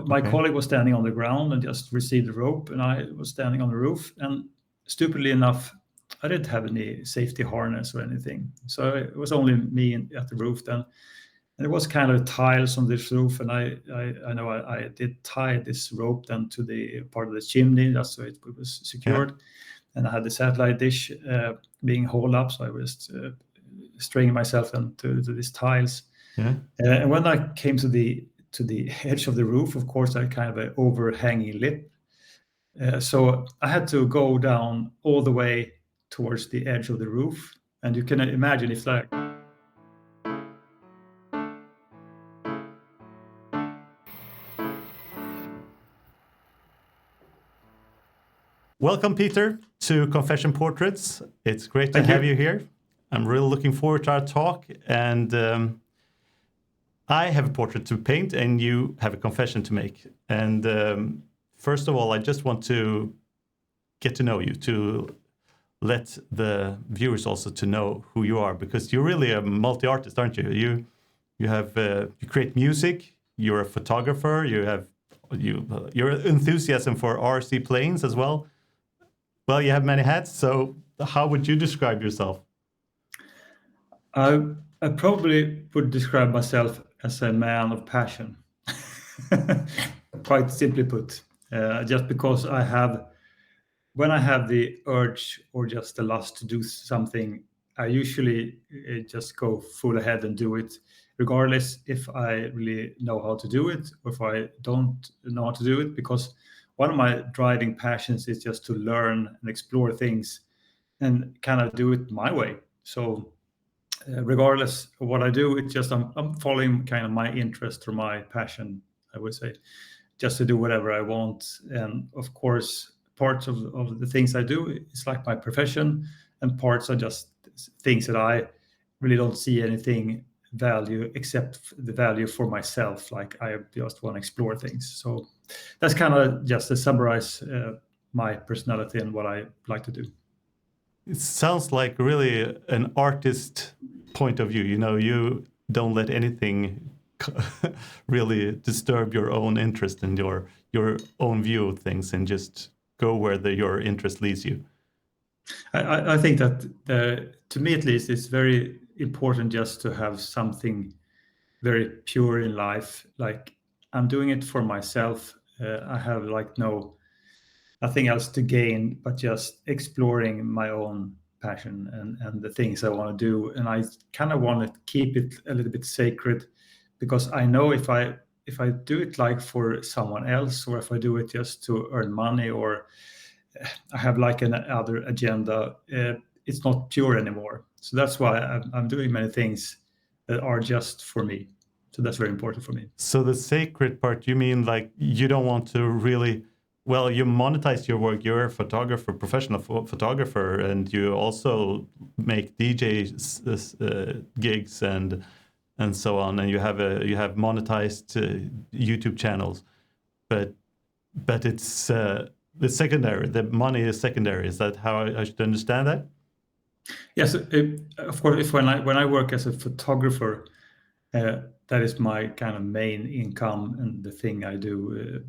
So my colleague was standing on the ground and just received the rope, and I was standing on the roof. And stupidly enough, I didn't have any safety harness or anything. So it was only me at the roof then. And there was kind of tiles on this roof, and I know I did tie this rope then to the part of the chimney just so it was secured. Yeah. And I had the satellite dish being hauled up, so I was stringing myself into these tiles. Yeah. And when I came to the edge of the roof, of course, I kind of an overhanging lip. So I had to go down all the way towards the edge of the roof. And you can imagine if like... Welcome, Peter, to Confession Portraits. It's great to have you here. I'm really looking forward to our talk. And I have a portrait to paint, and you have a confession to make. And first of all, I just want to get to know you, to let the viewers also to know who you are, because you're really a multi-artist, aren't you? You create music. You're a photographer. Your enthusiasm for RC planes as well. Well, you have many hats, so how would you describe yourself? I probably would describe myself as a man of passion, quite simply put. Just because when I have the urge or just the lust to do something, I usually just go full ahead and do it, regardless if I really know how to do it or if I don't know how to do it, because one of my driving passions is just to learn and explore things and kind of do it my way. So regardless of what I do, it's just I'm following kind of my interest or my passion, I would say, just to do whatever I want. And of course, parts of the things I do, it's like my profession, and parts are just things that I really don't see anything value except the value for myself. Like I just want to explore things. So that's kind of just to summarize my personality and what I like to do. It sounds like really an artist point of view. You know, you don't let anything really disturb your own interest and your own view of things, and just go where your interest leads you. I think that to me at least, it's very important just to have something very pure in life. Like I'm doing it for myself. I have like nothing else to gain but just exploring my own passion and the things I want to do. And I kind of want to keep it a little bit sacred, because I know if I do it like for someone else, or if I do it just to earn money, or I have like another agenda, it's not pure anymore. So that's why I'm doing many things that are just for me. So that's very important for me. So the sacred part, you mean like you don't want to really, well, you monetize your work. You're a photographer, professional photographer, and you also make DJ gigs and so on. And you have monetized YouTube channels, but it's the secondary. The money is secondary. Is that how I should understand that? Yes, of course. When I work as a photographer, that is my kind of main income and the thing I do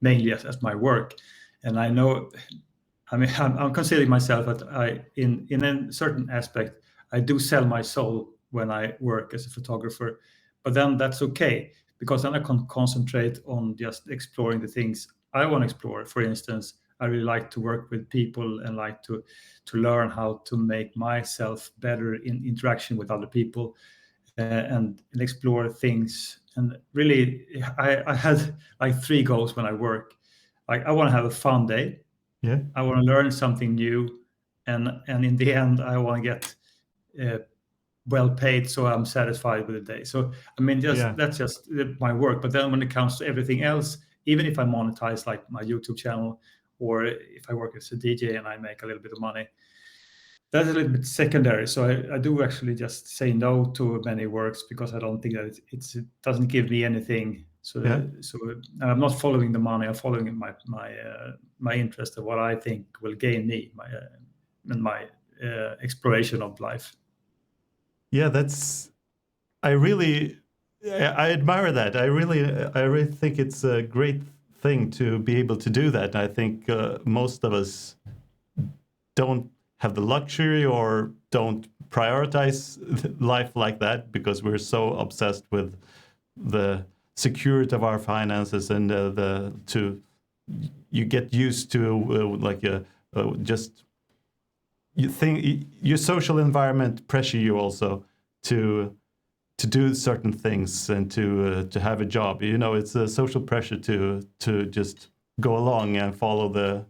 mainly as my work. And I know, I mean, I'm considering myself that in a certain aspect, I do sell my soul when I work as a photographer, but then that's okay, because then I can concentrate on just exploring the things I want to explore. For instance, I really like to work with people and like to learn how to make myself better in interaction with other people and explore things. And really, I had like 3 goals when I work. Like I want to have a fun day. Yeah. I want to learn something new, and in the end, I want to get well paid, so I'm satisfied with the day. So I mean, that's just my work. But then when it comes to everything else, even if I monetize like my YouTube channel, or if I work as a DJ and I make a little bit of money, that's a little bit secondary. So I do actually just say no to many works, because I don't think that it doesn't give me anything. So I'm not following the money. I'm following my interest of what I think will gain me my exploration of life. Yeah, I really I admire that. I really think it's a great thing to be able to do that. I think most of us don't have the luxury or don't prioritize life like that because we're so obsessed with the security of our finances and you get used to just you think your social environment pressure you also to do certain things and to have a job. You know, it's a social pressure to just go along and follow the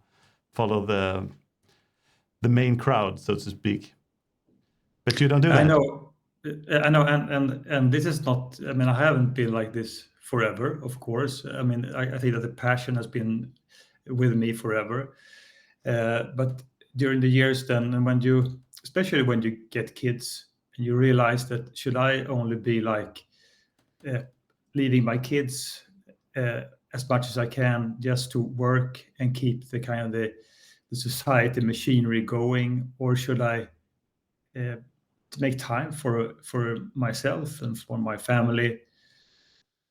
main crowd, so to speak. But you don't do I that. know, and this is not. I mean, I haven't been like this forever, of course. I mean, I think that the passion has been with me forever. But during the years, then, and when you, especially when you get kids, and you realize that should I only be like uh, leading my kids uh, as much as I can just to work and keep the kind of the society machinery going, or should I to make time for myself and for my family?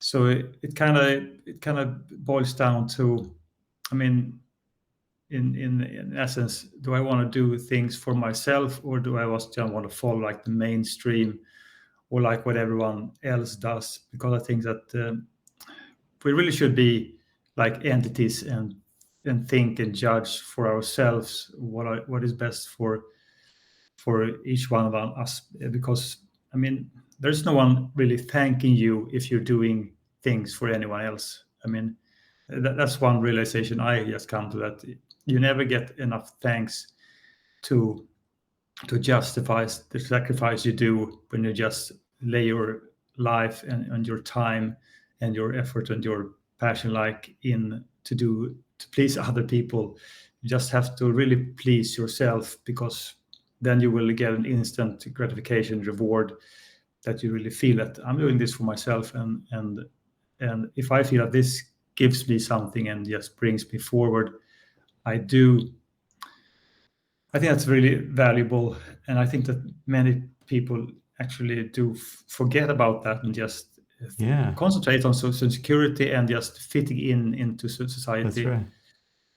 So it kind of boils down to, I mean, in essence, do I want to do things for myself, or do I just want to follow like the mainstream or like what everyone else does? Because I think that we really should be like entities and think and judge for ourselves what is best for each one of us. Because I mean, there's no one really thanking you if you're doing things for anyone else. I mean, that's one realization I just come to, that you never get enough thanks to to justify the sacrifice you do when you just lay your life and your time and your effort and your passion like in to please other people. You just have to really please yourself, because then you will get an instant gratification reward, that you really feel that I'm doing this for myself, and if I feel that this gives me something and just brings me forward, I do. I think that's really valuable, and I think that many people actually do forget about that and just Yeah, concentrate on social security and just fitting in into that's society. right.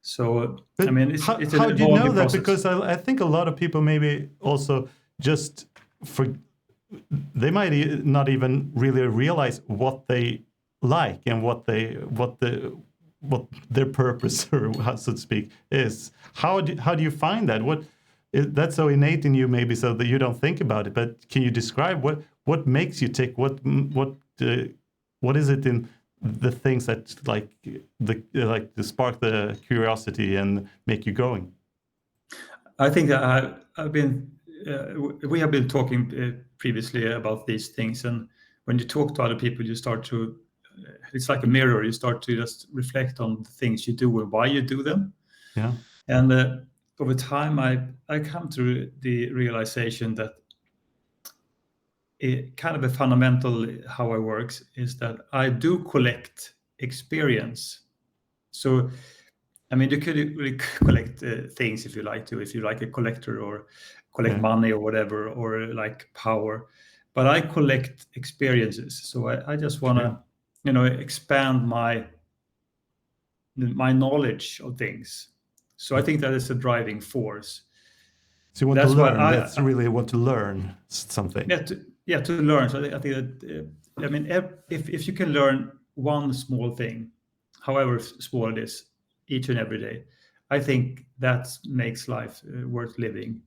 So I But mean, it's an how do you know evolving that? process. Because I think a lot of people maybe also just for they might not even really realize what they like and what their purpose or how so to speak is. How do you find that? That's so innate in you maybe so that you don't think about it. But can you describe what makes you tick? What is it in the things that like to spark the curiosity and make you going? I think that I've been we have been talking previously about these things, and when you talk to other people, you start to it's like a mirror. You start to just reflect on the things you do and why you do them. Yeah. And over time, I come to the realization that kind of a fundamental how I works is that I do collect experience. So I mean, you could really collect things if you like to, if you like a collector, or collect Yeah. money or whatever, or like power. But I collect experiences. So I just want Sure. to, expand my knowledge of things. So I Yeah. think that is a driving force. So you want to That's why learn. That's really want to learn something. to learn. So I think that I mean, if you can learn one small thing, however small it is, each and every day, I think that makes life worth living.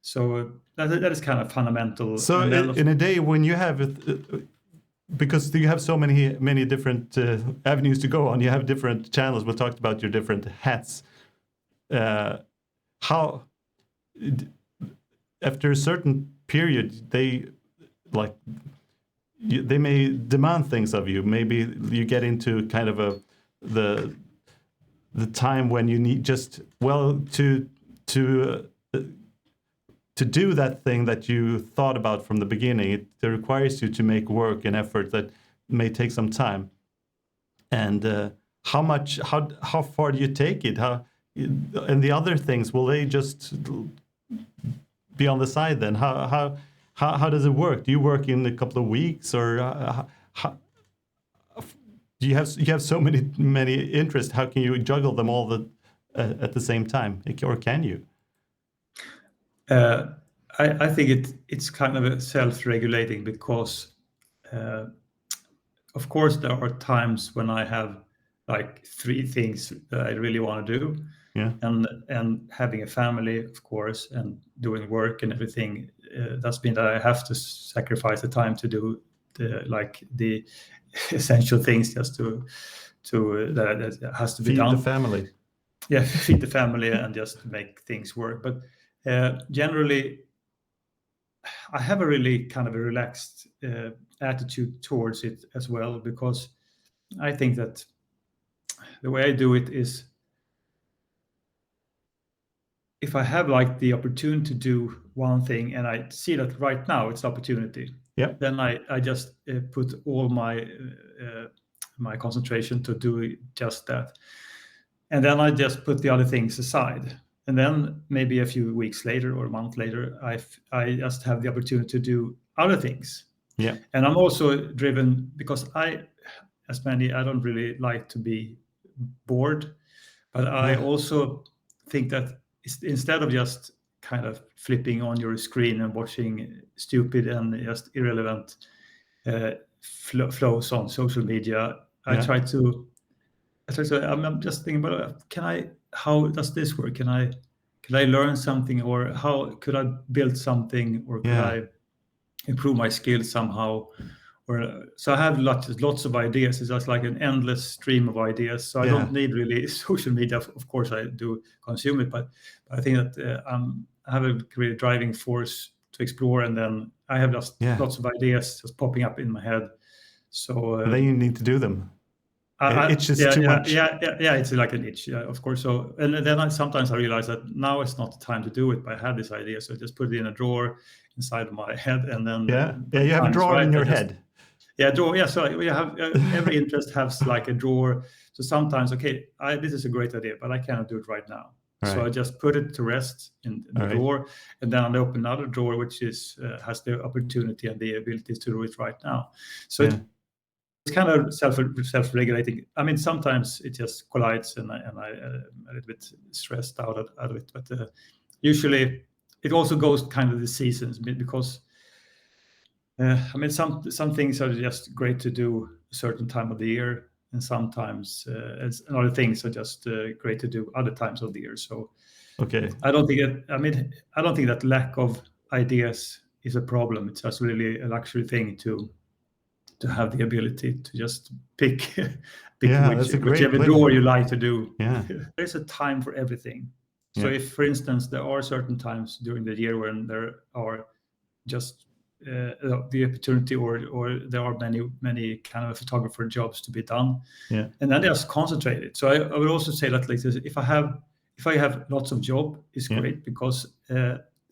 So that is kind of fundamental. So And then in a day when you have it, because you have so many different avenues to go on, you have different channels. We talked about your different hats. How after a certain period like they may demand things of you. Maybe you get into kind of the the time when you need just to to do that thing that you thought about from the beginning. It requires you to make work and effort that may take some time. And how far do you take it? How and the other things, will they just be on the side then? How How does it work? Do you work in a couple of weeks, or how, do you have so many interests? How can you juggle them all at the same time, or can you? I think it's kind of a self-regulating because, uh, of course, there are times when I have like three things that I really want to do, Yeah. and having a family, of course, and doing work and everything. That's mean that I have to sacrifice the time to do the essential things just that has to be Feed the done. family. Yeah, feed the family and just make things work. But generally, I have a really kind of a relaxed attitude towards it as well, because I think that the way I do it is, if I have like the opportunity to do one thing and I see that right now it's opportunity, Yeah. then I just put all my concentration to do just that, and then I just put the other things aside. And then maybe a few weeks later or a month later, I just have the opportunity to do other things. Yeah. And I'm also driven because I don't really like to be bored, but I Yeah. also think that instead of just kind of flipping on your screen and watching stupid and just irrelevant flows on social media, Yeah. I'm just thinking about, how does this work? Can I learn something, or how could I build something, or could Yeah. I improve my skills somehow? Or so I have lots of ideas. It's just like an endless stream of ideas. So I Yeah. don't need really social media. Of course, I do consume it, but I think that I have a really driving force to explore, and then I have just Yeah. lots of ideas just popping up in my head. So And then you need to do them. It itches yeah, too yeah, much. yeah, yeah, yeah. It's like an itch, yeah, of course. So, and then sometimes I realize that now it's not the time to do it. But I had this idea, so I just put it in a drawer inside of my head, and then Yeah. Yeah. when You the have a time is drawer right, in I your just head. yeah, drawer. Yeah, so we have every interest has like a drawer. So sometimes, okay, this is a great idea, but I cannot do it right now. All So right. I just put it to rest in the All right. drawer, and then I open another drawer, which is has the opportunity and the ability to do it right now. So Yeah. it's kind of self-regulating. I mean, sometimes it just collides, and I'm a little bit stressed out of it. But usually, it also goes kind of the seasons, because I mean, some things are just great to do a certain time of the year, and sometimes other things are just great to do other times of the year. So Okay. I don't think it. I mean, I don't think that lack of ideas is a problem. It's just really a luxury thing to have the ability to just pick Yeah. That's a great whichever place. drawer you like to do. Yeah. There's a time for everything. So Yeah. if, for instance, there are certain times during the year when there are just the opportunity, or there are many kind of photographer jobs to be done, Yeah. and then just concentrate it. So I would also say that, like this, if I have lots of job, it's Yeah. great, because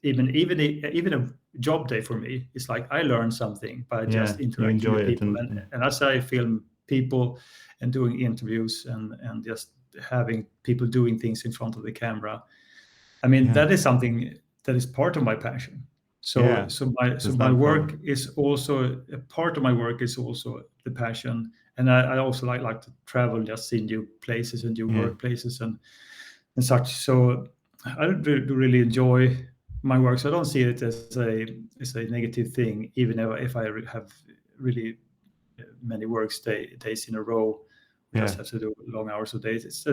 even a job day for me is like I learn something by Yeah. just You interacting enjoy with it, people, and and as I film people and doing interviews, and just having people doing things in front of the camera, I mean, yeah. that is something that is part of my passion. So Yeah. so That's my not a work problem. is also a part of my work is also the passion, and I also like to travel and just see new places and new Yeah. workplaces and such. So I do really enjoy my work. So I don't see it as a negative thing, even if I have really many days in a row. We Yeah. just have to do long hours of days.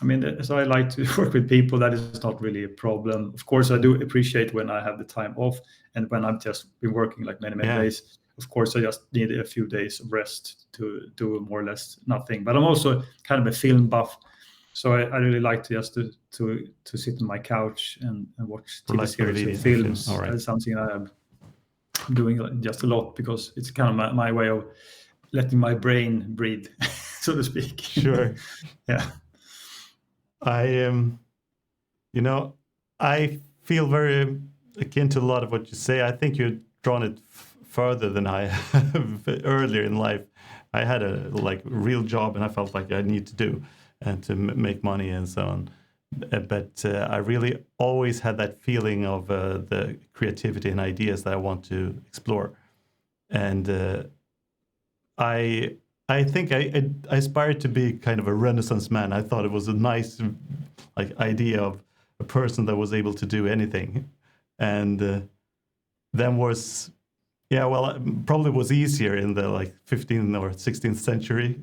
I mean, as I like to work with people, that is not really a problem. Of course, I do appreciate when I have the time off, and when I've just been working like many Yeah. days. Of course, I just need a few days of rest to do more or less nothing. But I'm also kind of a film buff, so I really like to just to sit on my couch and watch TV Relax for the series and video and film. All films. That right. is something I'm doing just a lot, because it's kind of my way of letting my brain breathe, so to speak. Sure. Yeah. I you know, I feel very akin to a lot of what you say. I think you've drawn it further than I have earlier in life. I had a like real job, and I felt like I need to do and to make money and so on. but I really always had that feeling of the creativity and ideas that I want to explore. And I think I aspired to be kind of a Renaissance man. I thought it was a nice idea of a person that was able to do anything, and then was probably was easier in the 15th or 16th century.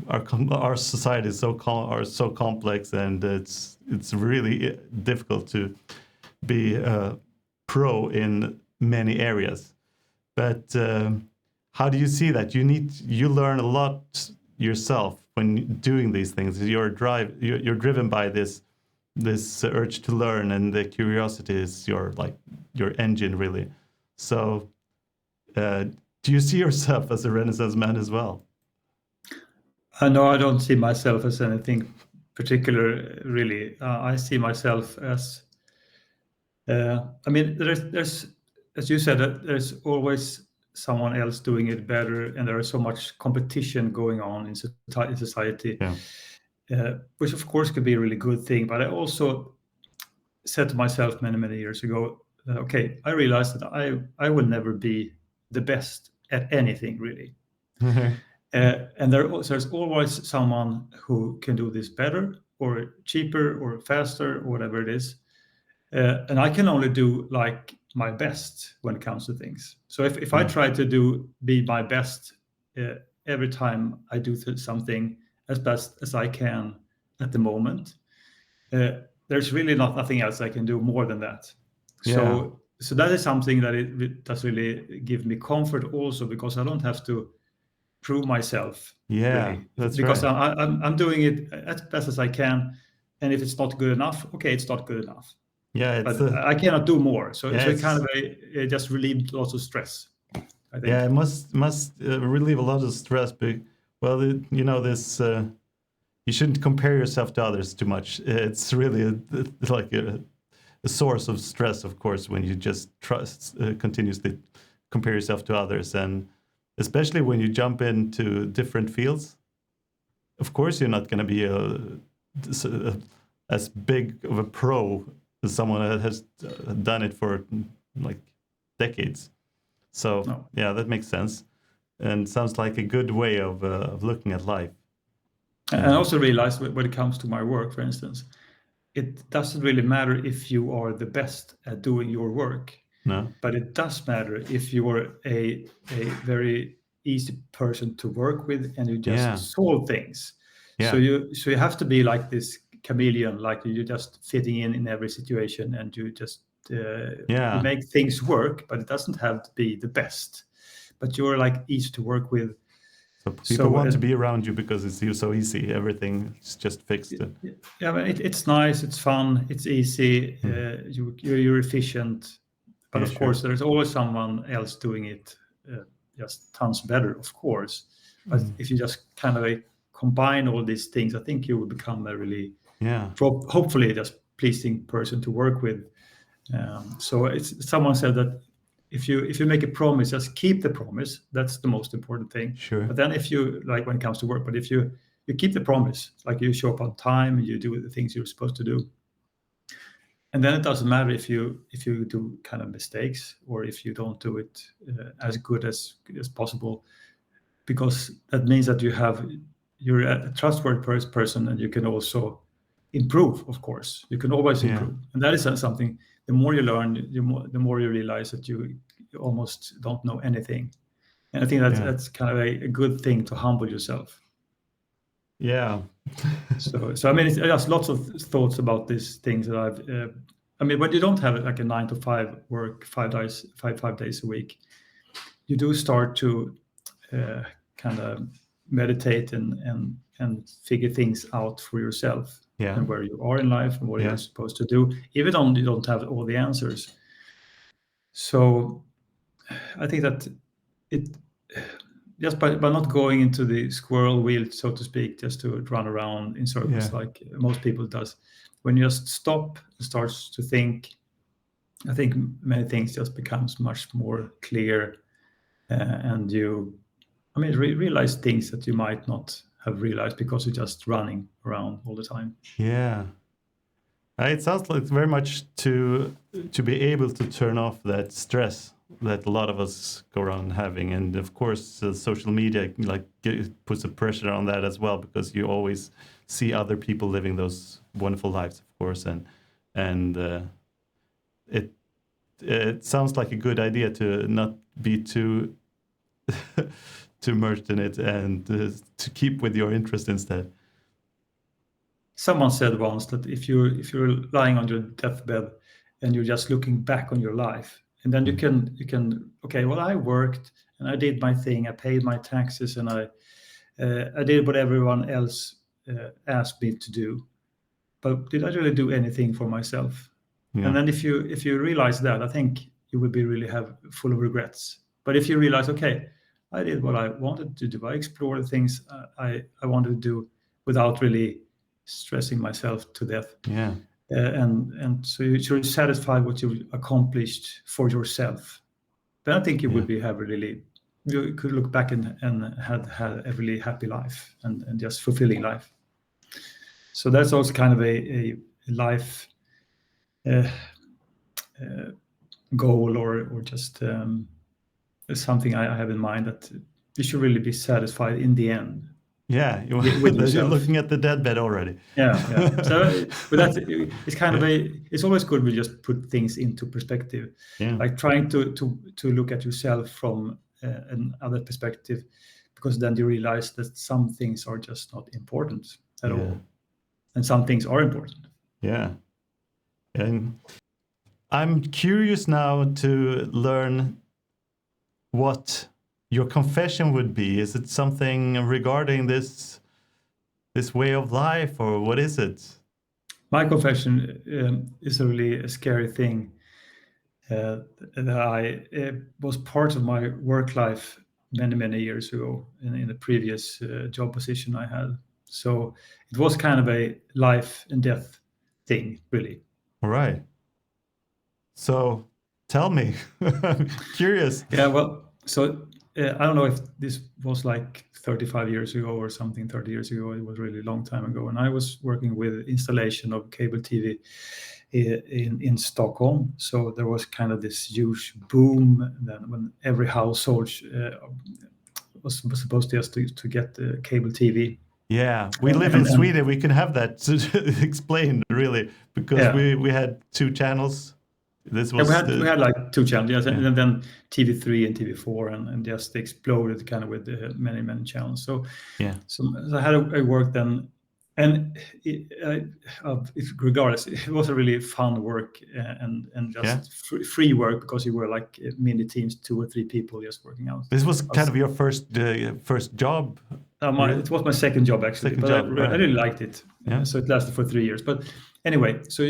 Our society is so complex, and it's really difficult to be a pro in many areas. But how do you see that? You learn a lot yourself when doing these things. You're driven by this urge to learn, and the curiosity is your engine, really. So, do you see yourself as a Renaissance man as well? No, I don't see myself as anything particular, really. I see myself as, I mean, there's, as you said, there's always someone else doing it better, and there is so much competition going on in society, which of course could be a really good thing. But I also said to myself many years ago, okay, I realized that I will never be the best at anything, really. And there's always someone who can do this better or cheaper or faster or whatever it is. And I can only do my best when it comes to things. So if I try to be my best every time I do something as best as I can at the moment, there's really nothing else I can do more than that. So that is something that it does really give me comfort also, because I don't have to prove myself, really, that's because right. I'm doing it as best as I can, and if it's not good enough, okay, it's not good enough. But I cannot do more. So it kind of it just relieved lots of stress, I think. Yeah, it must relieve a lot of stress. But this you shouldn't compare yourself to others too much. It's really a source of stress, of course, when you just continuously compare yourself to others, and especially when you jump into different fields. Of course, you're not going to be as big of a pro as someone that has done it for decades. So that makes sense, and sounds like a good way of looking at life. And I also realized when it comes to my work, for instance, it doesn't really matter if you are the best at doing your work. No. But it does matter if you are a very easy person to work with, and you just solve things. So you have to be like this chameleon, like you're just fitting in every situation, and you just you make things work. But it doesn't have to be the best. But you're easy to work with. So people want to be around you because it's so easy. Everything is just fixed. Yeah, but it's nice. It's fun. It's easy. You're efficient. But of course, there's always someone else doing it just tons better, of course. But if you just kind of combine all these things, I think you will become a really, hopefully, just pleasing person to work with. So someone said that if you make a promise, just keep the promise. That's the most important thing. Sure. But then if you when it comes to work, but if you keep the promise, you show up on time, you do the things you're supposed to do. And then it doesn't matter if you do kind of mistakes, or if you don't do it as good as possible, because that means that you're a trustworthy person, and you can also improve. Of course, you can always improve, and that is something. The more you learn, the more you realize that you almost don't know anything, and I think that's kind of a good thing to humble yourself. Yeah. So I mean, it's just lots of thoughts about these things that I've. I mean, when you don't have a 9 to 5 work, 5 days a week, you do start to kind of meditate and figure things out for yourself, and where you are in life and what you're supposed to do, even though you don't have all the answers. So I think that it just by not going into the squirrel wheel, so to speak, just to run around in circles like most people does. When you just stop and starts to think, I think many things just becomes much more clear, and you, realize things that you might not have realized, because you're just running around all the time. Yeah. It sounds like very much to be able to turn off that stress that a lot of us go around having, and of course social media like puts a pressure on that as well, because you always see other people living those wonderful lives, of course, and it sounds like a good idea to not be too too immersed in it, and to keep with your interest instead. Someone said once that if you're lying on your deathbed and you're just looking back on your life, and then you can okay, well, I worked and I did my thing, I paid my taxes, and I did what everyone else asked me to do, but did I really do anything for myself? Yeah. And then if you realize that, I think you will be really have full of regrets. But if you realize, okay, I did what I wanted to do, I explored the things I wanted to do without really stressing myself to death. Yeah. And so you're satisfied what you accomplished for yourself. Then I think you would you could look back and had a really happy life and just fulfilling life. So that's also kind of a life goal, or just something I have in mind, that you should really be satisfied in the end. Yeah, with yourself. You're looking at the deathbed already. Yeah. So, but that's it's kind of it's always good to just put things into perspective. Yeah. Like trying to look at yourself from another perspective, because then you realize that some things are just not important at all, and some things are important. Yeah. And I'm curious now to learn what your confession would be. Is it something regarding this way of life, or what is it? My confession is a really scary thing. That was part of my work life many years ago in the previous job position I had. So it was kind of a life and death thing, really. All right. So tell me, I'm curious. Yeah, well, so I don't know if this was like 35 years ago or something, 30 years ago. It was really a long time ago. And I was working with installation of cable TV in Stockholm. So there was kind of this huge boom then when every household was supposed to get the cable TV. Yeah, we live in Sweden. We can have that explained, really, because we had 2 channels. This was we had like 2 channels, yes, and then TV3 and TV4, and just exploded kind of with many channels. So I had a work then, and regardless, it was a really fun work and just free work, because you were like mini teams, 2 or 3 people just working out. This was kind of your first job. It was my second job, actually, but I really liked it. So it lasted for 3 years. But anyway, so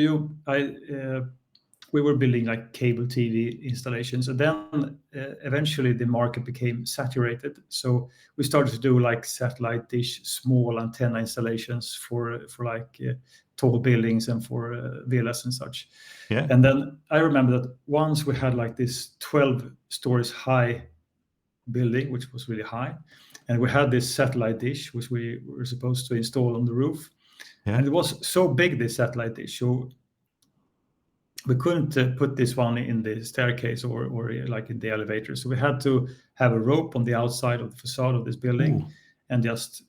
we were building like cable TV installations, and then eventually the market became saturated. So we started to do like satellite dish, small antenna installations for like tall buildings and for villas and such. Yeah. And then I remember that once we had like this 12 stories high building, which was really high, and we had this satellite dish which we were supposed to install on the roof. Yeah. And it was so big, this satellite dish, so we couldn't put this one in the staircase or like in the elevator. So we had to have a rope on the outside of the facade of this building and just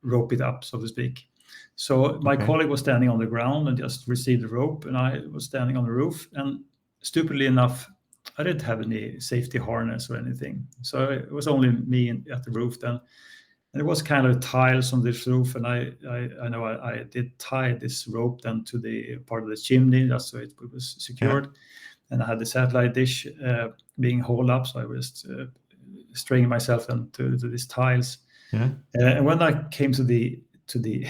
rope it up, so to speak. So my colleague was standing on the ground and just received the rope, and I was standing on the roof. And stupidly enough, I didn't have any safety harness or anything. So it was only me at the roof then. And it was kind of tiles on this roof, and I know I did tie this rope then to the part of the chimney, just so it was secured. Yeah. And I had the satellite dish being hauled up, so I was stringing myself then to these tiles. Yeah. And when I came to the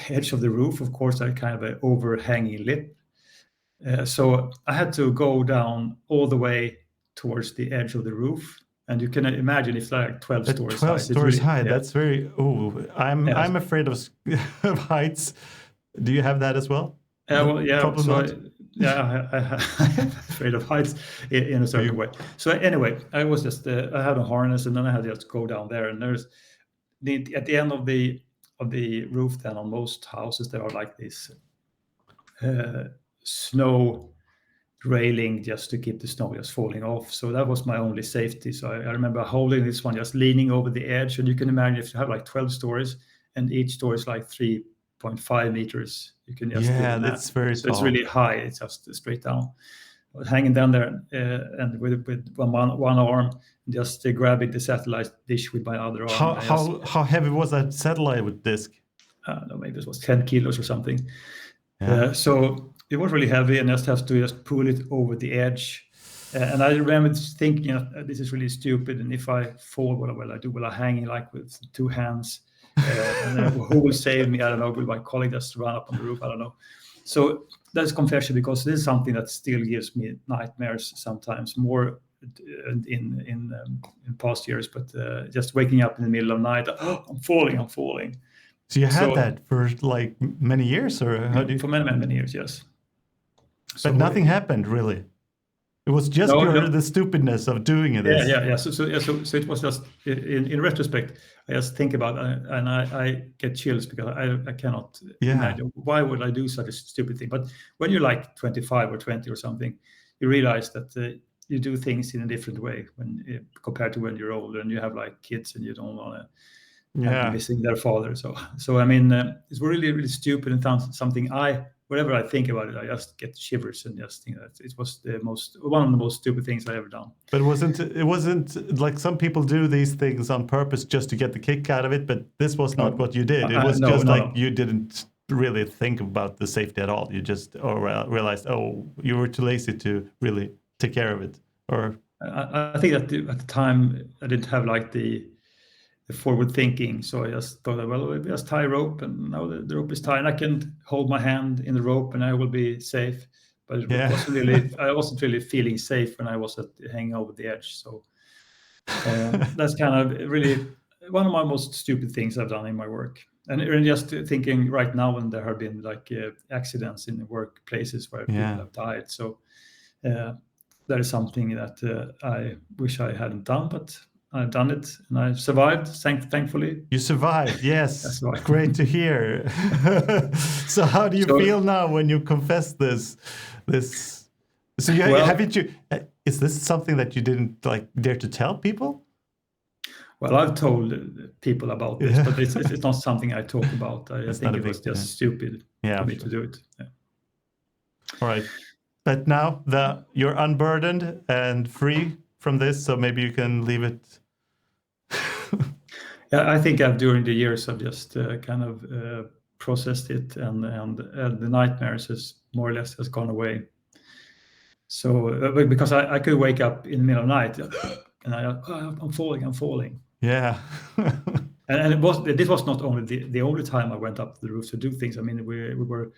edge of the roof, of course, I kind of an overhanging lip. So I had to go down all the way towards the edge of the roof. And you can imagine it's like 12 stories high. 12 stories high. That's very. I'm afraid of heights. Do you have that as well? Well, yeah. I'm afraid of heights in a certain way. So anyway, I was just I had a harness, and then I had to just go down there. And there's at the end of of the roof, then on most houses there are like this snow railing just to keep the snow just falling off. So that was my only safety. So I remember holding this one, just leaning over the edge. And you can imagine if you have like 12 stories and each story is like 3.5 meters, you can just do the math. That's very so tall. It's really high. It's just straight down. I was hanging down there and with one arm, just grabbing the satellite dish with my other arm. How heavy was that satellite disc? I don't know, maybe it was 10 kilos or something. Yeah. So it was really heavy, and I just have to just pull it over the edge. And I remember thinking, this is really stupid. And if I fall, what will I do? Will I hang like with two hands? And then who will save me? I don't know. Will my colleague just run up on the roof? I don't know. So that's confession, because this is something that still gives me nightmares sometimes, more in past years. But just waking up in the middle of the night, I'm falling. So you had that for like many years, or how do you? For many years, yes. But nothing happened really. It was just the stupidness of doing it. Yeah. So it was just in retrospect, I just think about it, and I get chills because I cannot imagine why would I do such a stupid thing. But when you're like 25 or 20 or something, you realize that you do things in a different way when compared to when you're older and you have like kids and you don't want to. Missing their father. So I mean, it's really, really stupid and something whenever I think about it, I just get shivers and just think that it was one of the most stupid things I ever done. But it wasn't like some people do these things on purpose just to get the kick out of it, but this was not what you did. It was you didn't really think about the safety at all. You just realized, you were too lazy to really take care of it. Or I think that at the time I didn't have like the forward thinking, so I just thought, well, just tie a rope, and now the rope is tied, and I can hold my hand in the rope, and I will be safe. But it wasn't really. I wasn't really feeling safe when I was hanging over the edge. So that's kind of really one of my most stupid things I've done in my work. And just thinking right now, when there have been like accidents in the workplaces where people have died. So that is something that I wish I hadn't done, but I've done it and I survived, thankfully. You survived, yes. Great to hear. So how do you feel now when you confess this? So is this something that you didn't dare to tell people? Well, I've told people about this, but it's not something I talk about. I think it was just stupid for me to do it. Yeah. All right. But now you're unburdened and free from this, so maybe you can leave it. Yeah, I think during the years I've just kind of processed it, and the nightmares more or less has gone away. So because I could wake up in the middle of the night and I'm falling. Yeah. and this was not only the only time I went up the roof to do things. I mean, we were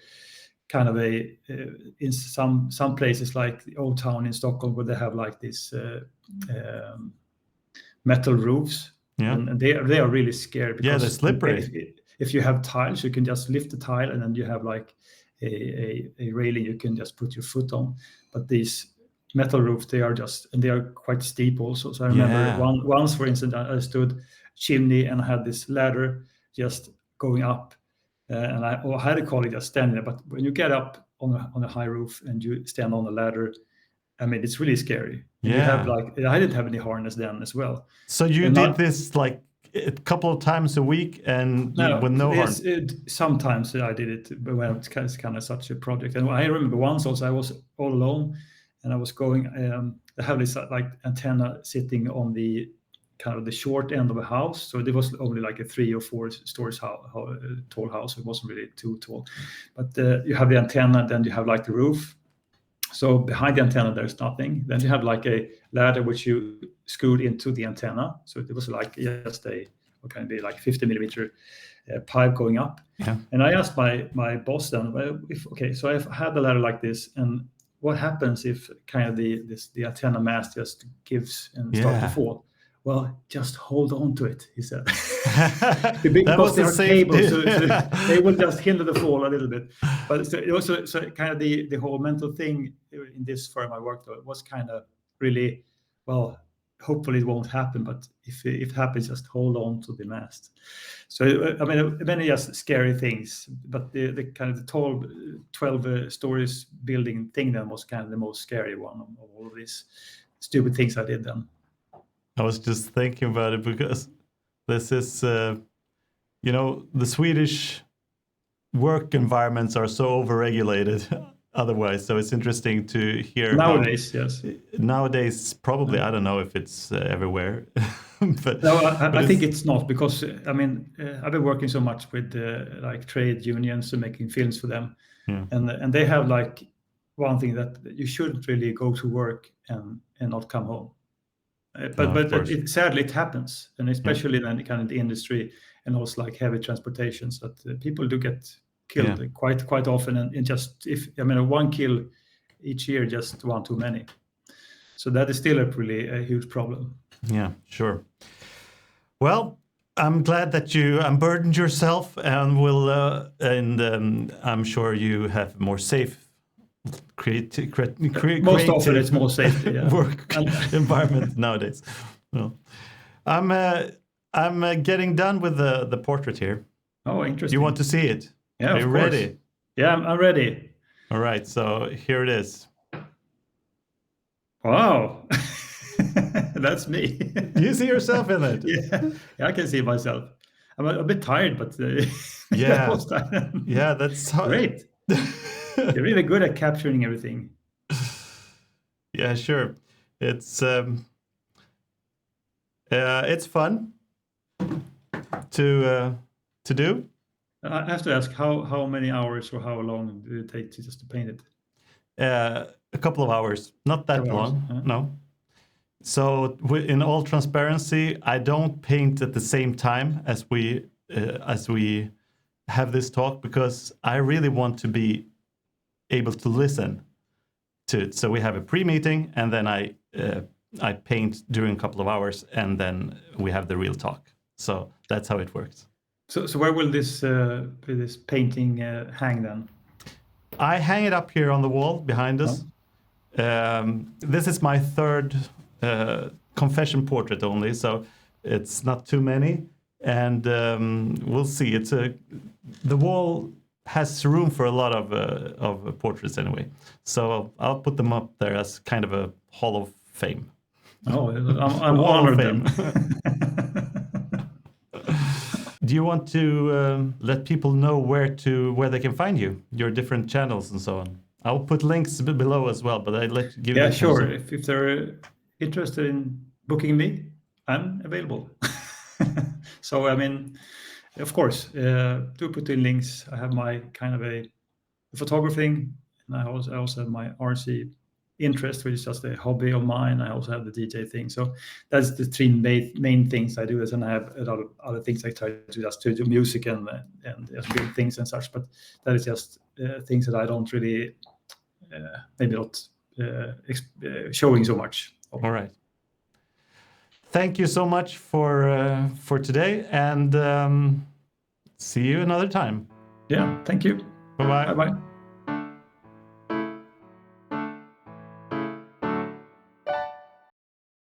kind of in some places like the Old Town in Stockholm, where they have like these metal roofs, and they are really scary because they're slippery. If you have tiles, you can just lift the tile, and then you have like a railing you can just put your foot on. But these metal roofs, they are quite steep also. So I remember once, for instance, I stood chimney and I had this ladder just going up. And I had a colleague just standing there, but when you get up on a high roof and you stand on the ladder, I mean, it's really scary. And you have I didn't have any harness then as well. So you did this like a couple of times a week and with no harness? Sometimes I did it, but when it's kind of such a project. And I remember once also I was all alone and I was going, I have this like antenna sitting on the kind of the short end of a house. So it was only like a 3 or 4 stories tall house. It wasn't really too tall, but you have the antenna, then you have like the roof. So behind the antenna, there's nothing. Then you have like a ladder which you screwed into the antenna. So it was like just what can it be, like 50 millimeter pipe going up. Yeah. And I asked my boss then, so I've had the ladder like this, and what happens if kind of the antenna mast just gives and starts to fall? Well, just hold on to it, he said. Because there are cables, so they will just hinder the fall a little bit. But it also kind of the whole mental thing in this firm I worked on was kind of really, hopefully it won't happen, but if it happens, just hold on to the mast. So I mean, many just scary things, but the kind of the 12 stories building thing then was kind of the most scary one of all of these stupid things I did then. I was just thinking about it because this is, the Swedish work environments are so overregulated otherwise. So it's interesting to hear nowadays. Yes. Nowadays, probably, I don't know if it's everywhere. but no, I think it's not, because I mean, I've been working so much with like trade unions and making films for them. Yeah. And they have like one thing that you shouldn't really go to work and not come home. But sadly it happens, and especially then kind of the industry and also like heavy transportations, that people do get killed quite often, and just one kill each year, just one too many. So that is still a huge problem. Yeah, sure. Well, I'm glad that you unburdened yourself, and I'm sure you have more safe. Most often it's more safety, work environment nowadays. Well, I'm getting done with the portrait here. Oh, interesting. You want to see it? Yeah, Are you ready? Yeah, I'm ready. All right, so here it is. Wow. That's me. Do you see yourself in it? Yeah, I can see myself. I'm a bit tired, but yeah, that's great. You're really good at capturing everything. Yeah, sure. It's fun to do. I have to ask, how many hours or how long did it take to paint it? A couple of hours, not that long. No. So in all transparency, I don't paint at the same time as we have this talk, because I really want to be able to listen to it. So we have a pre-meeting, and then I paint during a couple of hours, and then we have the real talk. So that's how it works. So where will this painting hang then? I hang it up here on the wall behind us. This is my third confession portrait only, so it's not too many, and we'll see. The wall has room for a lot of portraits anyway, so I'll put them up there as kind of a Hall of Fame. Oh, I'm honored then. Do you want to let people know where they can find you, your different channels and so on? I'll put links below as well, but I'd let you give. Yeah, sure. If they're interested in booking me, I'm available. So I mean, of course, do put in links. I have my kind of a photography thing, and I also have my RC interest, which is just a hobby of mine. I also have the DJ thing. So that's the three main things I do. And I have a lot of other things I try to do, just to do music and just build things and such. But that is just things that I don't really, maybe not showing so much. All right. Thank you so much for today, and see you another time. Yeah, thank you. Bye-bye. Bye-bye.